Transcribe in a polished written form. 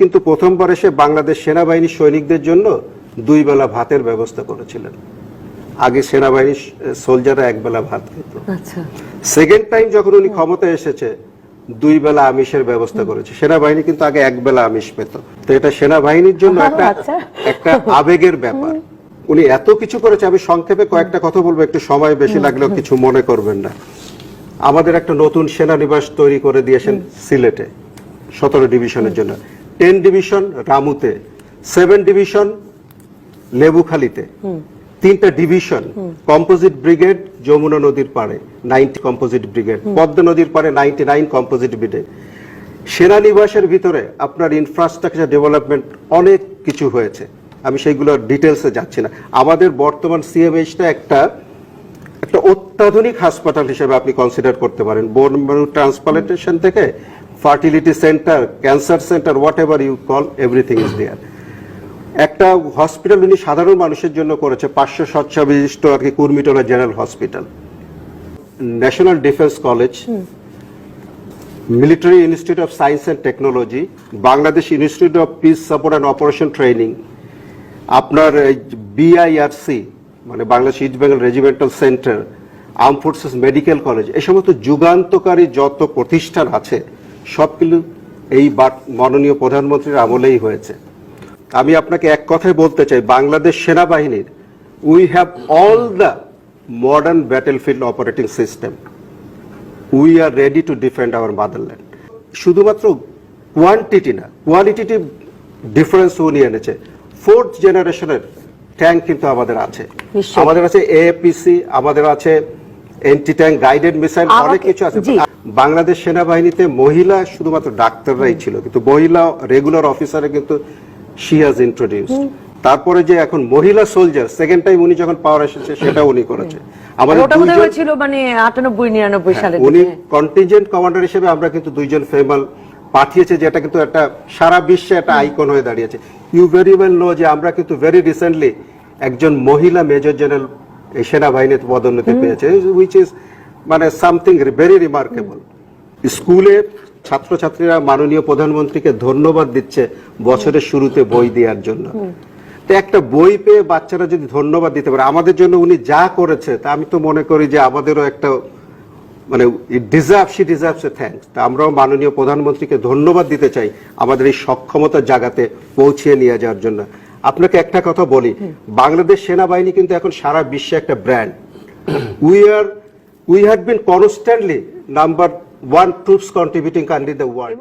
কিন্তু প্রথমবার এসে বাংলাদেশ সেনাবাহিনীর সৈনিকদের জন্য 2 বেলা ভাতের ব্যবস্থা করেছিলেন। আগে সেনাবাহিনীর সোলজাররা 1 বেলা ভাত খেত। আচ্ছা, সেকেন্ড টাইম যখন উনি ক্ষমতায় এসেছে 2 বেলা আমিষের ব্যবস্থা করেছে। সেনাবাহিনী কিন্তু আগে 1 বেলা আমিষ পেত। তো এটা সেনাবাহিনীর জন্য একটা আবেগের ব্যাপার। উনি এত কিছু করেছে। আমি সংক্ষেপে কয়েকটা কথা বলবো, একটু সময় বেশি লাগলেও কিছু মনে করবেন না। আমাদের একটা নতুন সেনানিবাস তৈরি করে দিয়েছেন সিলেটে 17 ডিভিশনের জন্য, 10 ডিভিশন রামুতে, 7 ডিভিশন লেবুখালীতে, 3টা ডিভিশন কম্পোজিট ব্রিগেড যমুনা নদীর পাড়ে 90 কম্পোজিট ব্রিগেড, পদ্মা নদীর পাড়ে 99 কম্পোজিট ব্রিগেড। সেনানিবাসের ভিতরে আপনার ইনফ্রাস্ট্রাকচার ডেভেলপমেন্ট অনেক কিছু হয়েছে, আমি সেইগুলো ডিটেলসে যাচ্ছি না। আমাদের বর্তমান সিএমএইচটা একটা অত্যাধুনিক হাসপাতাল হিসেবে আপনি কনসিডার করতে পারেন। বোন ম্যারো ট্রান্সপ্লান্টেশন থেকে fertility centre, cancer centre, whatever you call, everything is there. একটা হসপিটাল উনি সাধারণ মানুষের জন্য করেছে, 500 শয্যা বিশিষ্ট আর কি, Kurmitola general hospital, national defence college, military institute of science and technology, Bangladesh institute of piece support and operation training, আপনার বিআইআরসি মানে Bangladesh east Bengal regimental centre, arm forces medical college, এই সমস্ত যুগান্তকারী যত প্রতিষ্ঠান আছে সবগুলো এই মাননীয় প্রধানমন্ত্রীর আমলেই হয়েছে। আমি আপনাকে এক কথায় বলতে চাই, বাংলাদেশ সেনাবাহিনীর we have all the modern battlefield operating system, we are ready to defend our motherland. শুধুমাত্র কোয়ান্টিটি না, কোয়ালিটিটিভ ডিফারেন্স উনি এনেছে। 4th জেনারেশনের ট্যাঙ্ক কিন্তু আমাদের আছে, আমাদের আছে এএপিসি, আমাদের আছে এন্টি ট্যাঙ্ক গাইডেড মিসাইল, অনেক কিছু আছে। বাংলাদেশ সেনাবাহিনীতে মহিলা শুধুমাত্র ডাক্তাররাই ছিল, কিন্তু মহিলা রেগুলার অফিসারে কিন্তু শি হ্যাজ ইন্ট্রোডিউসড। তারপরে যে এখন মহিলা সোলজার, সেকেন্ড টাইম উনি যখন পাওয়ার এসেছে সেটা উনি করেছে। আমাদের ছিল মানে 98-99 সালে উনি কন্টিনজেন্ট কমান্ডার হিসেবে আমরা কিন্তু 2 জন ফেমাল পাঠিয়েছে, যেটা কিন্তু একটা সারা বিশ্বে একটা আইকন হয়ে দাঁড়িয়েছে। ইউ ভেরি ওয়েল নো যে আমরা কিন্তু ভেরি রিসেন্টলি একজন মহিলা মেজর জেনারেল এই সেনাবাহিনীতে পদোন্নতি পেয়েছে, হুইচ ইজ মানে সামথিং ভেরি রিমার্কেবল। স্কুলে ছাত্রছাত্রীরা মাননীয় প্রধানমন্ত্রীকে ধন্যবাদ দিচ্ছে বছরের শুরুতে বই দেওয়ার জন্য। তো একটা বই পেয়ে বাচ্চারা যদি ধন্যবাদ দিতে পারে আমাদের জন্য উনি যা করেছে, তা আমি তো মনে করি যে আমাদেরও একটা মানে শি ডিজার্ভস এ থ্যাঙ্কস। তা আমরাও মাননীয় প্রধানমন্ত্রীকে ধন্যবাদ দিতে চাই আমাদের এই সক্ষমতার জায়গাতে পৌঁছিয়ে নিয়ে যাওয়ার জন্য। আপনাকে একটা কথা বলি, বাংলাদেশ সেনাবাহিনী কিন্তু এখন সারা বিশ্বে একটা brand. We had been constantly number 1 troops contributing country in the world.